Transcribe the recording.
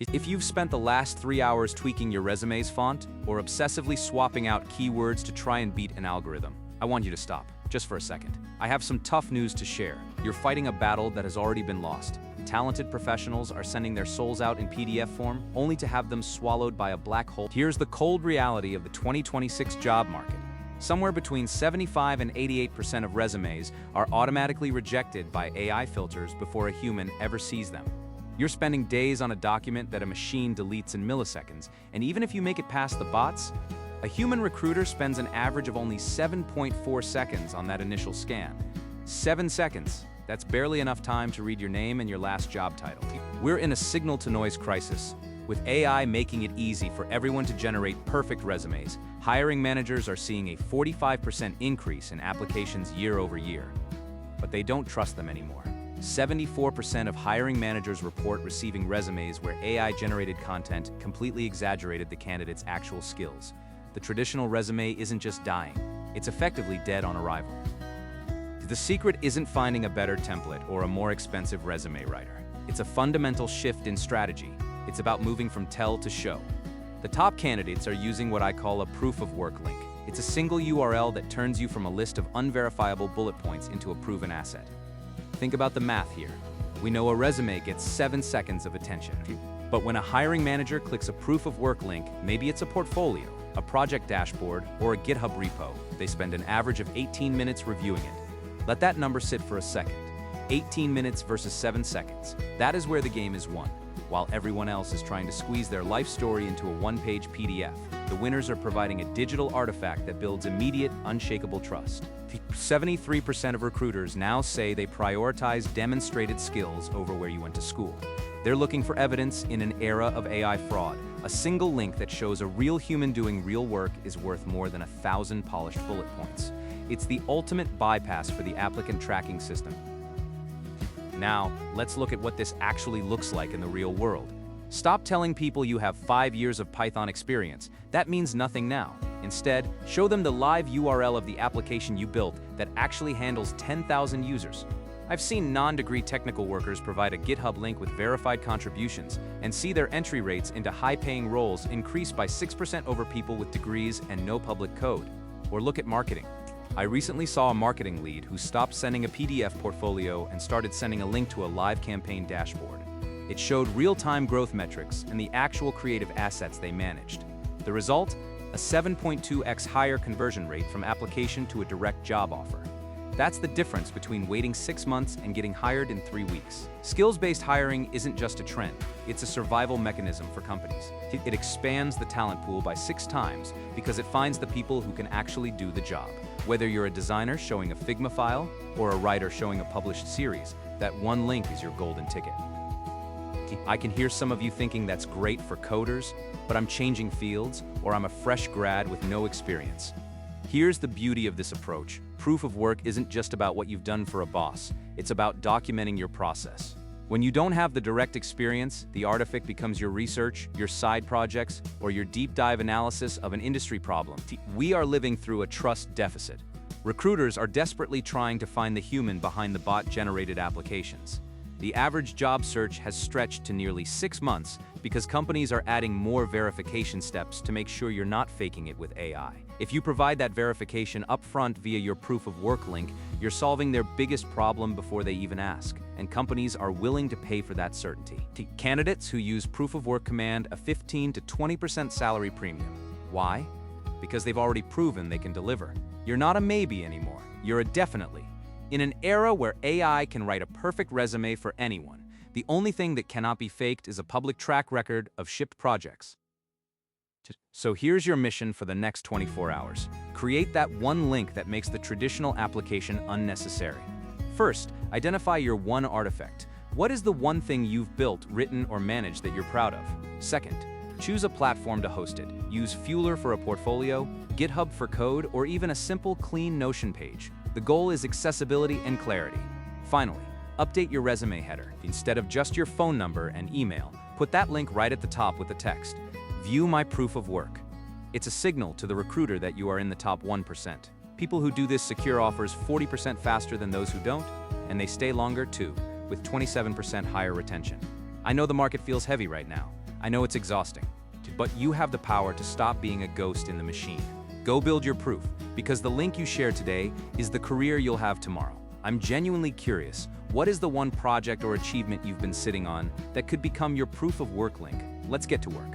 If you've spent the last 3 hours tweaking your resume's font or obsessively swapping out keywords to try and beat an algorithm, I want you to stop, just for a second. I have some tough news to share. You're fighting a battle that has already been lost. Talented professionals are sending their souls out in PDF form, only to have them swallowed by a black hole. Here's the cold reality of the 2026 job market. Somewhere between 75 and 88% of resumes are automatically rejected by AI filters before a human ever sees them. You're spending days on a document that a machine deletes in milliseconds, and even if you make it past the bots, a human recruiter spends an average of only 7.4 seconds on that initial scan. 7 seconds. That's barely enough time to read your name and your last job title. We're in a signal-to-noise crisis. With AI making it easy for everyone to generate perfect resumes, hiring managers are seeing a 45% increase in applications year over year. But they don't trust them anymore. 74% of hiring managers report receiving resumes where AI-generated content completely exaggerated the candidate's actual skills. The traditional resume isn't just dying, it's effectively dead on arrival. The secret isn't finding a better template or a more expensive resume writer. It's a fundamental shift in strategy. It's about moving from tell to show. The top candidates are using what I call a proof of work link. It's a single URL that turns you from a list of unverifiable bullet points into a proven asset. Think about the math here. We know a resume gets 7 seconds of attention. But when a hiring manager clicks a proof of work link, maybe it's a portfolio, a project dashboard, or a GitHub repo, they spend an average of 18 minutes reviewing it. Let that number sit for a second. 18 minutes versus 7 seconds. That is where the game is won. While everyone else is trying to squeeze their life story into a one-page PDF, the winners are providing a digital artifact that builds immediate, unshakable trust. 73% of recruiters now say they prioritize demonstrated skills over where you went to school. They're looking for evidence in an era of AI fraud. A single link that shows a real human doing real work is worth more than 1,000 polished bullet points. It's the ultimate bypass for the applicant tracking system. Now, let's look at what this actually looks like in the real world. Stop telling people you have 5 years of Python experience. That means nothing now. Instead, show them the live URL of the application you built that actually handles 10,000 users. I've seen non-degree technical workers provide a GitHub link with verified contributions and see their entry rates into high-paying roles increase by 6% over people with degrees and no public code. Or look at marketing. I recently saw a marketing lead who stopped sending a PDF portfolio and started sending a link to a live campaign dashboard. It showed real-time growth metrics and the actual creative assets they managed. The result? A 7.2x higher conversion rate from application to a direct job offer. That's the difference between waiting 6 months and getting hired in 3 weeks. Skills-based hiring isn't just a trend, it's a survival mechanism for companies. It expands the talent pool by 6 times because it finds the people who can actually do the job. Whether you're a designer showing a Figma file or a writer showing a published series, that one link is your golden ticket. I can hear some of you thinking that's great for coders, but I'm changing fields, or I'm a fresh grad with no experience. Here's the beauty of this approach. Proof of work isn't just about what you've done for a boss, it's about documenting your process. When you don't have the direct experience, the artifact becomes your research, your side projects, or your deep dive analysis of an industry problem. We are living through a trust deficit. Recruiters are desperately trying to find the human behind the bot-generated applications. The average job search has stretched to nearly 6 months because companies are adding more verification steps to make sure you're not faking it with AI. If you provide that verification upfront via your proof of work link, you're solving their biggest problem before they even ask, and companies are willing to pay for that certainty. Candidates who use proof of work command a 15 to 20% salary premium. Why? Because they've already proven they can deliver. You're not a maybe anymore, you're a definitely. In an era where AI can write a perfect resume for anyone, the only thing that cannot be faked is a public track record of shipped projects. So here's your mission for the next 24 hours. Create that one link that makes the traditional application unnecessary. First, identify your one artifact. What is the one thing you've built, written, or managed that you're proud of? Second, choose a platform to host it. Use Fueler for a portfolio, GitHub for code, or even a simple, clean Notion page. The goal is accessibility and clarity. Finally, update your resume header. Instead of just your phone number and email, put that link right at the top with the text. View my proof of work. It's a signal to the recruiter that you are in the top 1%. People who do this secure offers 40% faster than those who don't, and they stay longer too, with 27% higher retention. I know the market feels heavy right now, I know it's exhausting, but you have the power to stop being a ghost in the machine. Go build your proof, because the link you share today is the career you'll have tomorrow. I'm genuinely curious, what is the one project or achievement you've been sitting on that could become your proof of work link? Let's get to work.